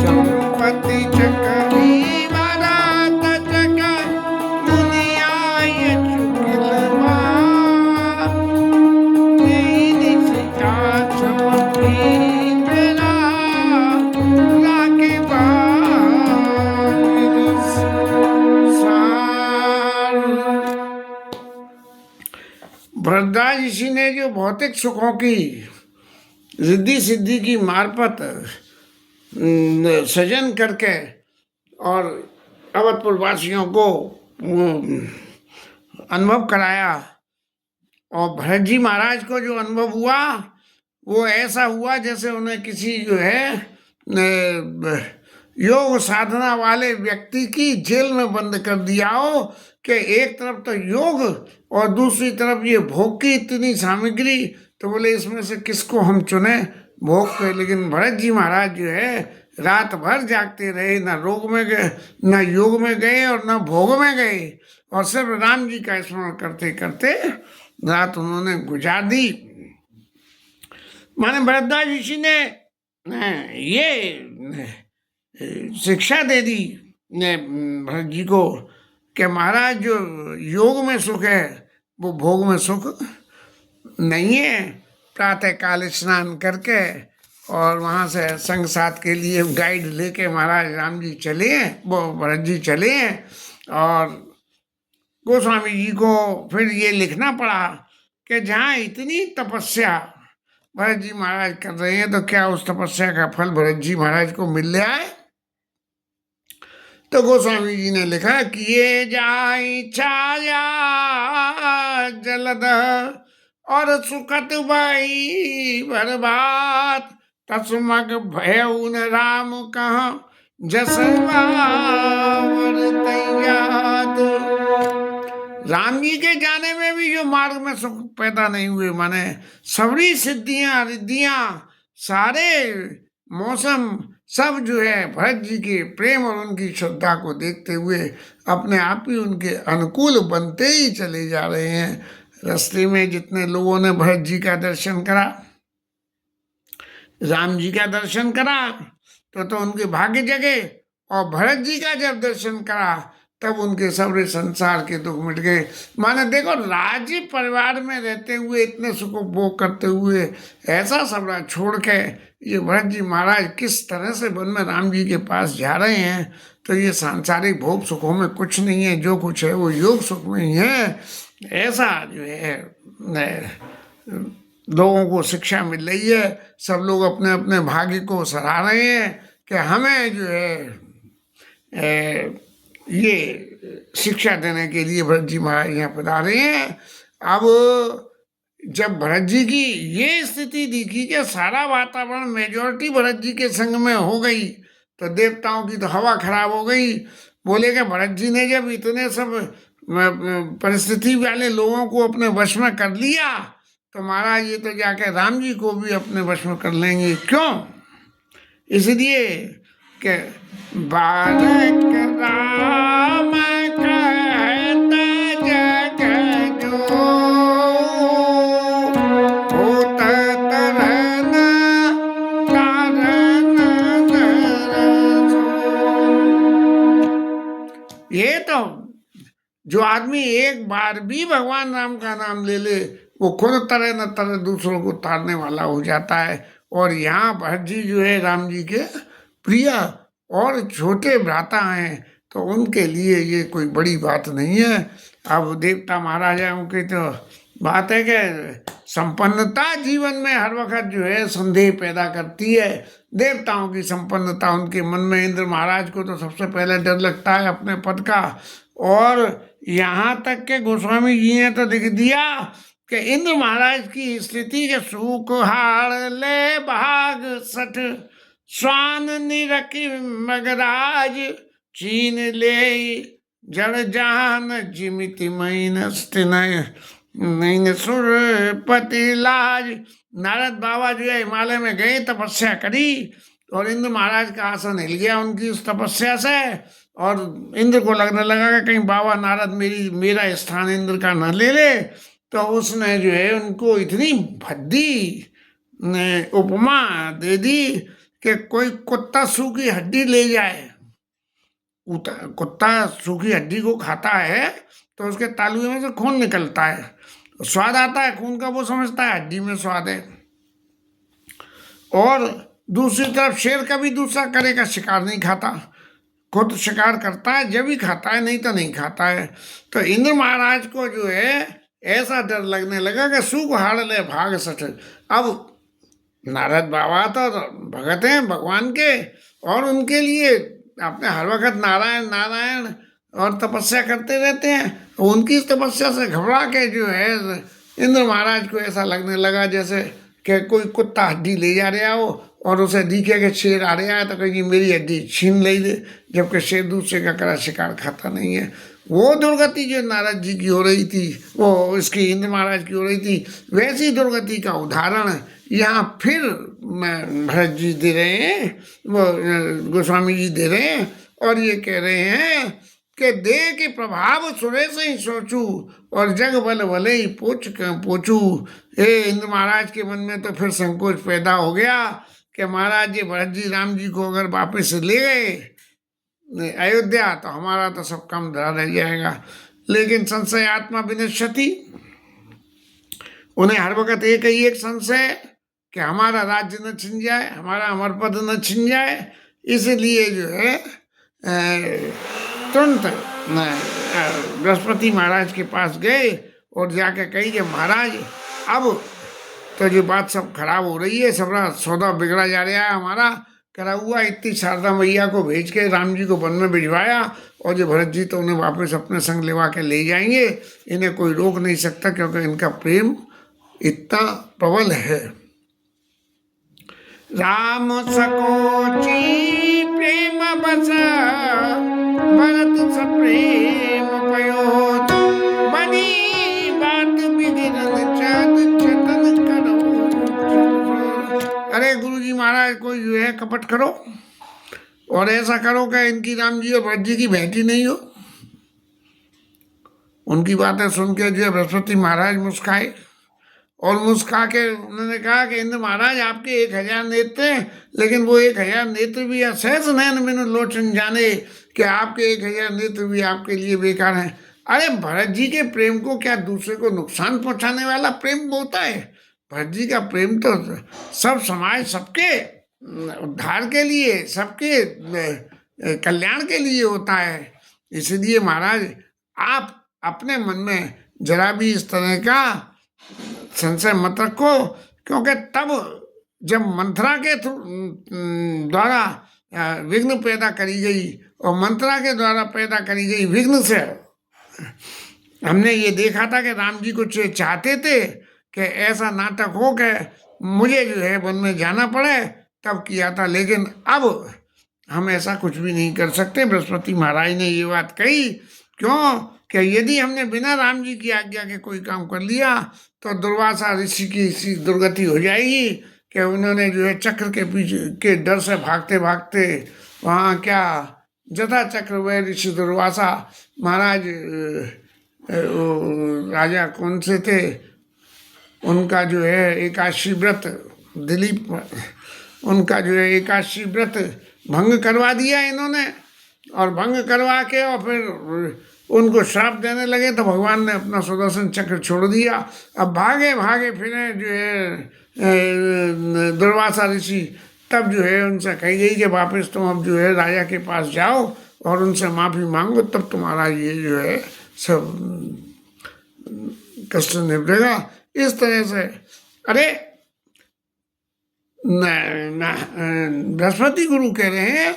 चंपति चकरी बारात चक मुनियाय चुकिलवा तेरी सीता चमकी तेरा लाके भरद्वाज ऋषि ने जो भौतिक सुखों की रिद्धि सिद्धि की मार्फत सृजन करके और अवधपुर वासियों को अनुभव कराया, और भरत जी महाराज को जो अनुभव हुआ वो ऐसा हुआ जैसे उन्हें किसी जो है योग साधना वाले व्यक्ति की जेल में बंद कर दिया हो कि एक तरफ तो योग और दूसरी तरफ ये भोग की इतनी सामग्री, तो बोले इसमें से किसको हम चुने, भोग के। लेकिन भरत जी महाराज जो है रात भर जागते रहे, न रोग में गए, न योग में गए और न भोग में गए, और सिर्फ राम जी का स्मरण करते करते रात उन्होंने गुजार दी। माने भरद्वाज ऋषि ने ये शिक्षा दे दी भरत जी को कि महाराज जो योग में सुख है वो भोग में सुख नहीं है। प्रातः काल स्नान करके और वहाँ से संग साथ के लिए गाइड लेके महाराज राम जी चले हैं, वो भरत जी चले हैं, और गोस्वामी जी को फिर ये लिखना पड़ा कि जहाँ इतनी तपस्या भरत जी महाराज कर रहे हैं तो क्या उस तपस्या का फल भरत जी महाराज को मिल रहा है। तो गोस्वामी जी ने लिखा कि ये जाई छाया जलद और सुखत भाई बर्बाद तस्मग भय उन राम कहा जसवावर तैयाद। राम जी के जाने में भी जो मार्ग में सुख पैदा नहीं हुए, माने सबरी सिद्धियां रिद्धियां सारे मौसम सब जो है भरत जी के प्रेम और उनकी श्रद्धा को देखते हुए अपने आप ही उनके अनुकूल बनते ही चले जा रहे हैं। रास्ते में जितने लोगों ने भरत जी का दर्शन करा, राम जी का दर्शन करा, तो उनके भाग्य जगे, और भरत जी का जब दर्शन करा तब उनके सारे संसार के दुख मिट गए। माने देखो, राज्य परिवार में रहते हुए इतने सुख भोग करते हुए ऐसा सब छोड़ के ये भरत जी महाराज किस तरह से वन में राम जी के पास जा रहे हैं। तो ये सांसारिक भोग सुखों में कुछ नहीं है, जो कुछ है वो योग सुख में ही है। ऐसा जो है लोगों को शिक्षा मिल रही है। सब लोग अपने अपने भाग्य को सराह रहे हैं कि हमें जो है ये शिक्षा देने के लिए भरत जी महाराज यहाँ पधारे हैं। अब जब भरत जी की ये स्थिति दिखी कि सारा वातावरण मेजॉरिटी भरत जी के संग में हो गई, तो देवताओं की तो हवा खराब हो गई। बोले कि भरत जी ने जब इतने सब परिस्थिति वाले लोगों को अपने वश में कर लिया, तो महाराज ये तो जाके राम जी को भी अपने वश में कर लेंगे। क्यों? इसलिए कि बालक राम कहता जग जो होत तरन कारण दरसो। ये तो जो आदमी एक बार भी भगवान राम का नाम ले ले वो खुद तरह न तरह दूसरों को तारने वाला हो जाता है। और यहाँ भरत जी जो है राम जी के प्रिय और छोटे भ्राता हैं, तो उनके लिए ये कोई बड़ी बात नहीं है। अब देवता महाराजाओं की तो बात है कि संपन्नता जीवन में हर वक्त जो है संदेह पैदा करती है। देवताओं की संपन्नता, उनके मन में इंद्र महाराज को तो सबसे पहले डर लगता है अपने पद का। और यहाँ तक के गोस्वामी जी ने तो लिख दिया कि इंद्र महाराज की स्थिति के सुख हार ले भाग सठ स्वान निरकी मगराज चीन ले जड़ जान जिमिति महीन सुरपति लाज। नारद बाबा जो है हिमालय में गए, तपस्या करी, और इंद्र महाराज का आसन हिल गया उनकी उस तपस्या से। और इंद्र को लगने लगा कि कहीं बाबा नारद मेरा स्थान इंद्र का न ले ले। तो उसने जो है उनको इतनी भद्दी उपमा दे दी कि कोई कुत्ता सूखी हड्डी ले जाए, कुत्ता सूखी हड्डी को खाता है तो उसके तालुए में से खून निकलता है, स्वाद आता है खून का, वो समझता है हड्डी में स्वाद है। और दूसरी तरफ शेर कभी दूसरा करे का शिकार नहीं खाता, खुद शिकार करता है जब ही खाता है, नहीं तो नहीं खाता है। तो इंद्र महाराज को जो है ऐसा डर लगने लगा कि सूख हाड़ ले भाग सठ। अब नारद बाबा तो भगत हैं भगवान के, और उनके लिए अपने हर वक्त नारायण नारायण और तपस्या करते रहते हैं। उनकी इस तपस्या से घबरा के जो है इंद्र महाराज को ऐसा लगने लगा जैसे कि कोई कुत्ता हड्डी ले जा रहा हो और उसे दिखे कि शेर आ रहा है तो कहीं मेरी हड्डी छीन ले दे, जबकि शेर दूसरे का करा शिकार खाता नहीं है। वो दुर्गति जो नारद जी की हो रही थी, वो इसकी इंद्र महाराज की हो रही थी, वैसी दुर्गति का उदाहरण यहाँ फिर भरत जी दे रहे हैं, वो गोस्वामी जी दे रहे हैं, और ये कह रहे हैं कि देह के प्रभाव सुरे से ही सोचू और जग बल भले ही पोचू। हे इंद्र महाराज के मन में तो फिर संकोच पैदा हो गया कि महाराज जी भरत जी राम जी को अगर वापस ले गए अयोध्या तो हमारा तो सब काम धरा रह जाएगा। लेकिन संशय आत्मा विनश्यति, उन्हें हर वक्त एक ही एक संशय कि हमारा राज्य न छिन जाए, हमारा अमर पद न छिन जाए, इसलिए जो है तुरंत बृहस्पति महाराज के पास गए और जाके कही कि महाराज अब तो जो बात सब खराब हो रही है, सब सौदा बिगड़ा जा रहा है हमारा, करा हुआ इतनी शारदा मैया को भेज के राम जी को वन में भिजवाया, और जो भरत जी तो उन्हें वापस अपने संग लेवा के ले जाएंगे, इन्हें कोई रोक नहीं सकता क्योंकि इनका प्रेम इतना प्रबल है। राम सकोची प्रेम बस भरत सप्रेम पयोत, बनी बात बिगड़न चाँद चतन करो। अरे गुरुजी महाराज कोई जो है कपट करो और ऐसा करो कि इनकी राम जी और भरत जी की भेंटी नहीं हो। उनकी बातें सुन के जो है बृहस्पति महाराज मुस्काए, और मुस्का के उन्होंने कहा कि इंद्र महाराज आपके 1000 नेत्र हैं, लेकिन वो 1000 नेत्र भी सहज नयन मैंने लोचन जाने कि आपके 1000 नेत्र भी आपके लिए बेकार हैं। अरे भरत जी के प्रेम को क्या दूसरे को नुकसान पहुंचाने वाला प्रेम होता है? भरत जी का प्रेम तो सब समाज, सबके उद्धार के लिए, सबके कल्याण के लिए होता है। इसलिए महाराज आप अपने मन में जरा भी इस तरह का संशय मत रखो, क्योंकि तब जब मंथरा के द्वारा विघ्न पैदा करी गई और मंत्रा के द्वारा पैदा करी गई विघ्न से हमने ये देखा था कि राम जी कुछ चाहते थे कि ऐसा नाटक हो कि मुझे जो है वन में जाना पड़े, तब किया था। लेकिन अब हम ऐसा कुछ भी नहीं कर सकते। बृहस्पति महाराज ने ये बात कही, क्यों कि यदि हमने बिना राम जी की आज्ञा के कोई काम कर लिया तो दुर्वासा ऋषि की इसी दुर्गति हो जाएगी कि उन्होंने जो है चक्र के पीछे के डर से भागते भागते वहाँ क्या जथा चक्र व ऋषि दुर्वासा महाराज राजा कौन से थे, उनका जो है एकादशी व्रत, दिलीप, उनका जो है एकादशी व्रत भंग करवा दिया इन्होंने, और भंग करवा के और फिर उनको श्राप देने लगे तो भगवान ने अपना सुदर्शन चक्र छोड़ दिया। अब भागे भागे फिरे जो है दुर्वासा ऋषि, तब जो है उनसे कही गई कि वापस तुम अब जो है राजा के पास जाओ और उनसे माफ़ी मांगो, तब तुम्हारा ये जो है सब कष्ट निपटेगा। इस तरह से अरे बृहस्पति गुरु कह रहे हैं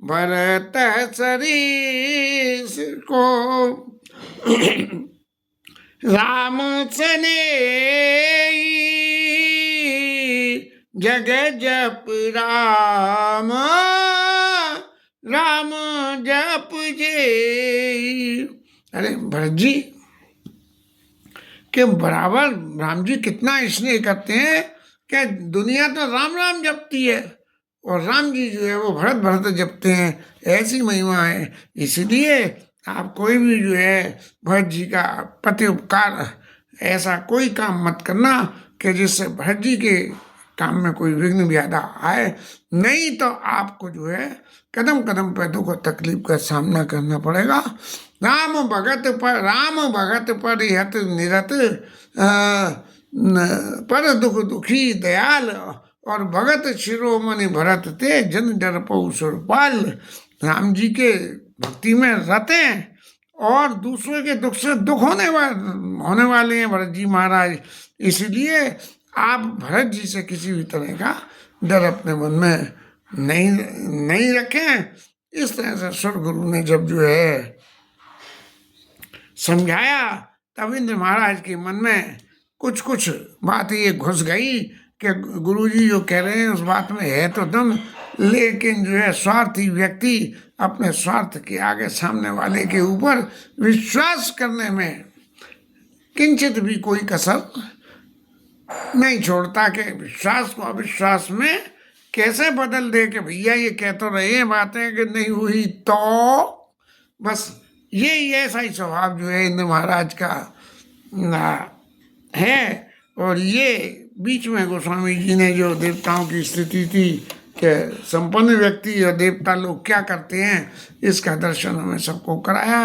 भरत सरीस को राम सने जग जप राम, राम जप जे। अरे भरत जी के बराबर राम जी कितना स्नेह करते हैं कि दुनिया तो राम राम जपती है और राम जी जो है वो भरत भरत जपते हैं, ऐसी महिमा है। इसलिए आप कोई भी जो है भरत जी का प्रति उपकार ऐसा कोई काम मत करना कि जिससे भरत जी के काम में कोई विघ्न बाधा आए, नहीं तो आपको जो है कदम कदम पे दुख और तकलीफ का सामना करना पड़ेगा। राम भगत पर यत निरत, पर दुख दुखी दयाल, और भगत शिरोमणि भरत ते, जन डर पऊ सुरपाल। राम जी के भक्ति में रहते हैं और दूसरों के दुख से दुख होने वाले हैं भरत जी महाराज। इसलिए आप भरत जी से किसी भी तरह का डर अपने मन में नहीं रखें। इस तरह से सुर गुरु ने जब जो है समझाया, तब इंद्र महाराज के मन में कुछ कुछ बात ये घुस गई कि गुरुजी जो कह रहे हैं उस बात में है तो दम, लेकिन जो है स्वार्थी व्यक्ति अपने स्वार्थ के आगे सामने वाले के ऊपर विश्वास करने में किंचित भी कोई कसर नहीं छोड़ता कि विश्वास को अविश्वास में कैसे बदल दे कि भैया ये कह तो रहे हैं बातें कि नहीं हुई तो बस। ये ऐसा ही स्वभाव जो है इंद्र महाराज का है। और ये बीच में गोस्वामी जी ने जो देवताओं की स्थिति थी कि संपन्न व्यक्ति और देवता लोग क्या करते हैं, इसका दर्शन हमें सबको कराया।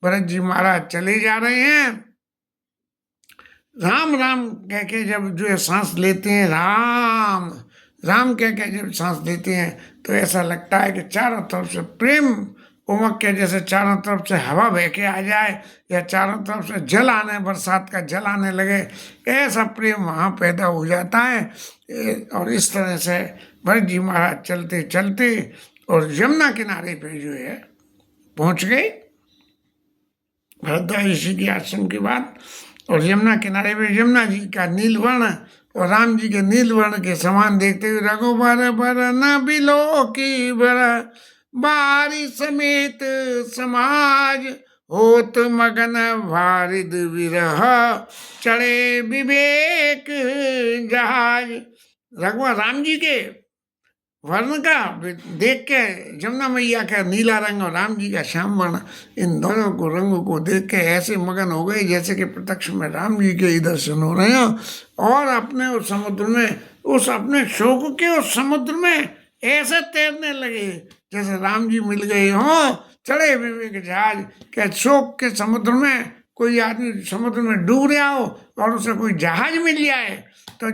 भरत जी महाराज चले जा रहे हैं, राम राम कह के जब जो है सांस लेते हैं, राम राम कह के जब सांस लेते हैं तो ऐसा लगता है कि चारों तरफ से प्रेम उमक के, जैसे चारों तरफ से हवा बह के आ जाए या चारों तरफ से जल आने, बरसात का जल आने लगे, ऐसा प्रेम वहाँ पैदा हो जाता है। और इस तरह से भरत जी महाराज चलते चलते और यमुना किनारे पे जो है पहुँच गए भरद्वाज ऋषि के आश्रम के बाद। और यमुना किनारे पे यमुना जी का नीलवर्ण और राम जी के नीलवर्ण के समान देखते हुए रघुबर बरन बिलो की बर, बारी समेत समाज होत मगन वारिद विरह, चढ़े विवेक जहाज। रघुवर राम जी के वर्ण का देख के, जमुना मैया का नीला रंग और राम जी का श्याम वर्ण, इन दोनों को रंगों को देख के ऐसे मगन हो गए जैसे कि प्रत्यक्ष में राम जी के ही दर्शन हो रहे हैं। और अपने उस समुद्र में, उस अपने शोक के उस समुद्र में ऐसे तैरने लगे जैसे राम जी मिल गए हों। चढ़े विवेक जहाज के, शोक के समुद्र में कोई आदमी समुद्र में डूब रहा हो और उसे कोई जहाज मिल जाए तो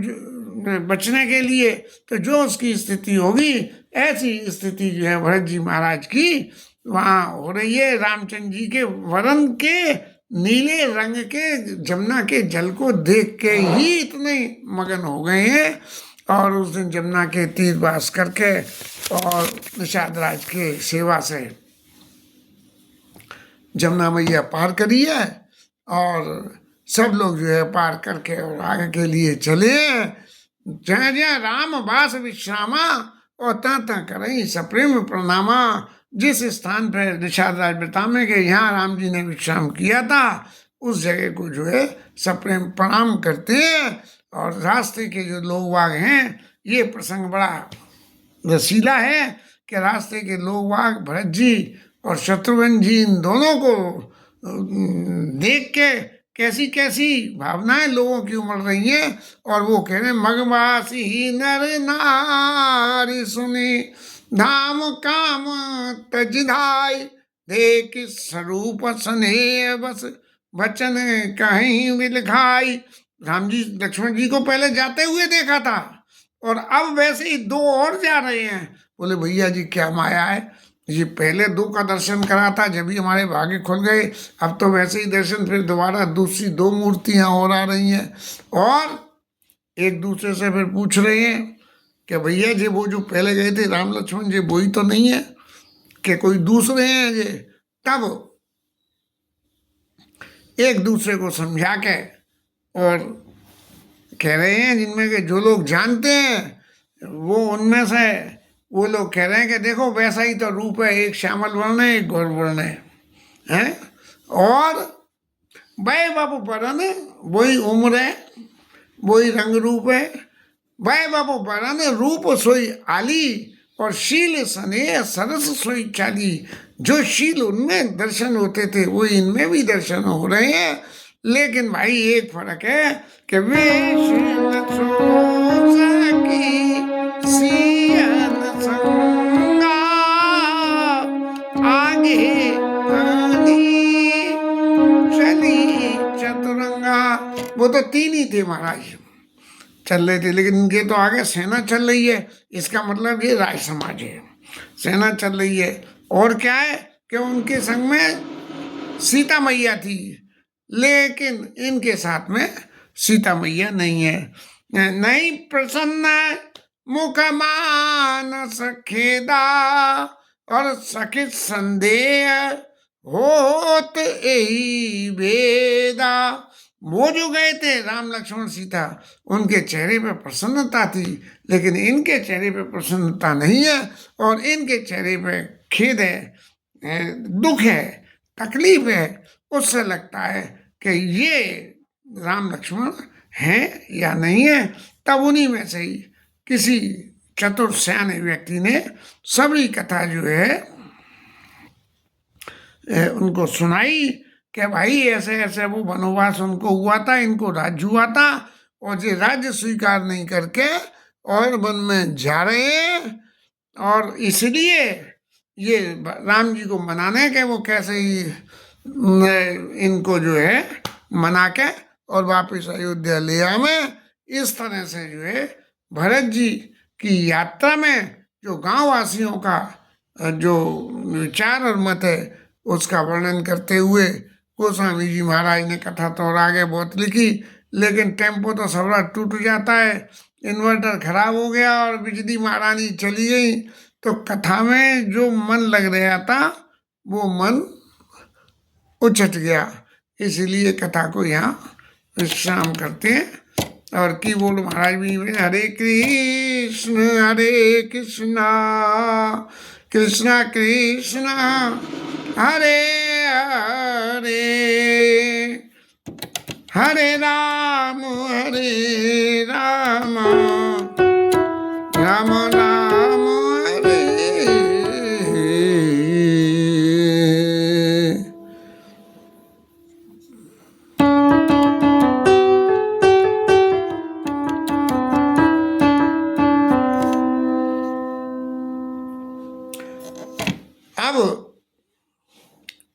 बचने के लिए, तो जो उसकी स्थिति होगी ऐसी स्थिति जो है भरत जी महाराज की वहाँ हो रही है। रामचंद्र जी के वरण के नीले रंग के जमुना के जल को देख के ही इतने मगन हो गए हैं। और उस दिन जमुना के तीर वास करके और निषाद राज के सेवा से जमुना मैया पार करी है और सब लोग जो है पार करके और आगे के लिए चले। जहाँ जहाँ राम वास विश्रामा और ता करें सप्रेम प्रणामा। जिस स्थान पर निषाद राज बतामे के यहाँ राम जी ने विश्राम किया था उस जगह को जो है सप्रेम प्रणाम करते हैं। और रास्ते के जो लोग वाग हैं, ये प्रसंग बड़ा रसीला है कि रास्ते के लोग वाग भरत जी और शत्रुघ्न जी इन दोनों को देख के कैसी कैसी भावनाएं लोगों की उमड़ रही हैं। और वो कह रहे मगवासी ही नर नारी सुनी, धाम काम तजधाय, देख स्वरूप स्नेह बस वचन कहीं विलखाई। राम जी लक्ष्मण जी को पहले जाते हुए देखा था और अब वैसे ही दो और जा रहे हैं। बोले भैया जी क्या माया है, ये पहले दो का दर्शन करा था जब भी हमारे भाग्य खुल गए, अब तो वैसे ही दर्शन फिर दोबारा दूसरी दो मूर्तियां और आ रही हैं। और एक दूसरे से फिर पूछ रहे हैं कि भैया जी वो जो पहले गए थे राम लक्ष्मण जी वही तो नहीं है कि कोई दूसरे हैं ये। तब एक दूसरे को समझा के और कह रहे हैं जिनमें के जो लोग जानते हैं वो उनमें से वो लोग कह रहे हैं कि देखो वैसा ही तो रूप है, एक श्यामल वर्ण है एक गौर वर्ण है। और वह बाबू परन वही उम्र है वही रंग रूप है। वह बाबू परन रूप सोई आली और शील स्नेह सरस सोई चाली। जो शील उनमें दर्शन होते थे वो इनमें भी दर्शन हो रहे हैं। लेकिन भाई एक फर्क है कि विष्णु की सियन संगा आगे आनी चली चतुरंगा। वो तो तीन ही थे महाराज, चल रहे थे, लेकिन इनके तो आगे सेना चल रही है। इसका मतलब ये राय समाज है, सेना चल रही है। और क्या है कि उनके संग में सीता मैया थी, लेकिन इनके साथ में सीता मैया नहीं है। नहीं प्रसन्न मुख मानस खेदा और सखित संदेह होत यही भेदा। वो जो गए थे राम लक्ष्मण सीता, उनके चेहरे पे प्रसन्नता थी, लेकिन इनके चेहरे पे प्रसन्नता नहीं है, और इनके चेहरे पे खेद है, दुख है, तकलीफ है। उससे लगता है कि ये राम लक्ष्मण हैं या नहीं है। तब उन्हीं में से ही किसी चतुर सयाने व्यक्ति ने सभी कथा जो है उनको सुनाई कि भाई ऐसे ऐसे वो वनवास उनको हुआ था, इनको राज्य हुआ था, और ये राज्य स्वीकार नहीं करके और वन में जा रहे हैं। और इसलिए ये राम जी को मनाने के वो कैसे ही इनको जो है मना के और वापस अयोध्या ले आवे। इस तरह से जो है भरत जी की यात्रा में जो गांव वासियों का जो विचार और मत है उसका वर्णन करते हुए गोस्वामी जी महाराज ने कथा तो और आगे बहुत लिखी, लेकिन टेम्पो तो सबरा टूट जाता है, इन्वर्टर खराब हो गया और बिजली महारानी चली गई, तो कथा में जो मन लग रहा था वो मन उछट गया। इसीलिए कथा को यहाँ विश्राम करते हैं। और कीबोर्ड महाराज भी हरे कृष्ण कृष्ण कृष्ण हरे हरे, हरे राम राम राम हरे। अब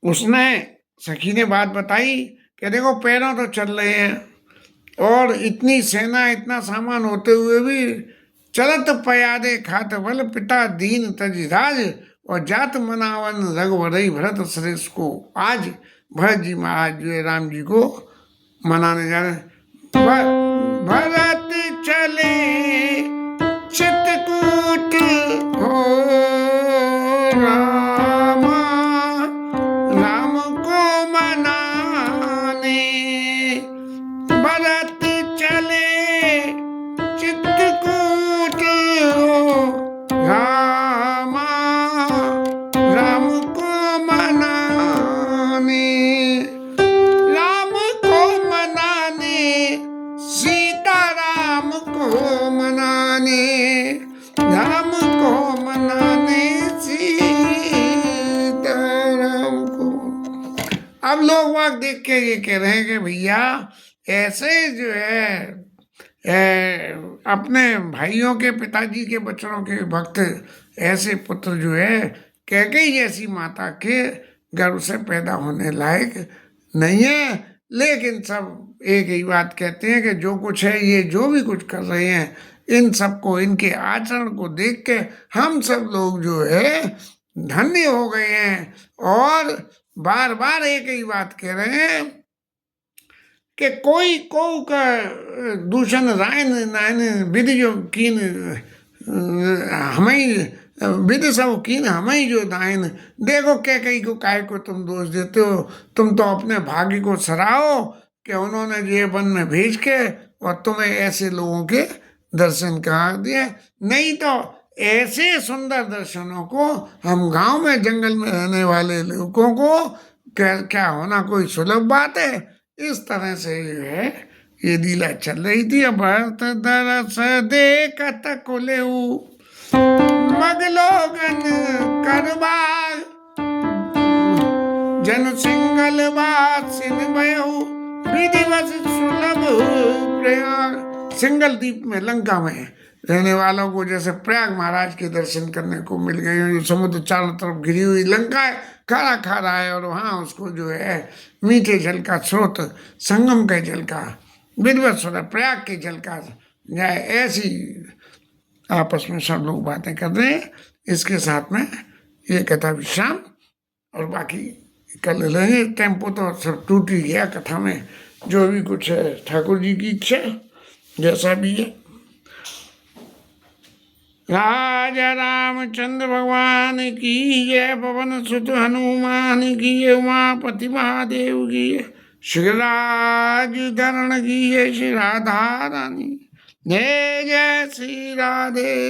उसने सखी ने बात बताई कि देखो पैरों तो चल रहे हैं और इतनी सेना इतना सामान होते हुए भी चलत पयादे खात बल पिता दीन तज राज, और जात मनावन रघुवरई भरत श्रेष्ठ को। आज भरत जी महाराज जो है राम जी को मनाने जा रहे। भरत चले चित्रकूट हो रामा, राम को मनाने। भरत चले चित्रकूट हो रामा, राम को मनाने। राम को मनाने, सीता राम को मनाने, राम को मनाने सीता राम को। अब लोग वाक देख के ये कह रहे हैं कि भैया ऐसे जो है अपने भाइयों के पिताजी के बच्चों के भक्त, ऐसे पुत्र जो है कैकेयी जैसी माता के गर्भ से पैदा होने लायक नहीं है। लेकिन सब एक ही बात कहते हैं कि जो कुछ है, ये जो भी कुछ कर रहे हैं, इन सबको, इनके आचरण को देख के हम सब लोग जो है धन्य हो गए हैं। और बार बार एक ही बात कह रहे हैं कि कोई को का दूषण रायन नायन विध जो कीन हमें विध सब कीन हमें जो दायन। देखो कैकेयी को काहे को तुम दोष देते हो? तुम तो अपने भाग्य को सराहो कि उन्होंने ये वन में भेज के और तुम्हें ऐसे लोगों के दर्शन करा दिए। नहीं तो ऐसे सुंदर दर्शनों को हम गांव में जंगल में रहने वाले लोगों को क्या होना कोई सुलभ बात है? इस तरह से जो है ये लीला चल रही थी। भरत दरस देखत कुलेऊ मगलोगन करबाग, जन सिंगल बात सिन बयऊ विधिवत सुलभ प्रयाग। सिंगल द्वीप में, लंका में रहने वालों को जैसे प्रयाग महाराज के दर्शन करने को मिल गए। समुद्र चारों तरफ घिरी हुई लंका है, खारा खारा है, और वहाँ उसको जो है मीठे जल का स्रोत, संगम के जल का, विधिवत सुलभ प्रयाग के जल का जाए, ऐसी आपस में सब लोग बातें कर रहे हैं। इसके साथ में ये कथा विश्राम, और बाकी कल लेंगे। टेम्पो तो सब टूट ही गया कथा में, जो भी कुछ है ठाकुर जी की इच्छा, जैसा भी है। राजा रामचंद्र भगवान की जय, पवन सुत हनुमान की जय, उमापति महादेव की जय, श्री राज धरण की जय, श्री राधा रानी जय, जय श्री राधे।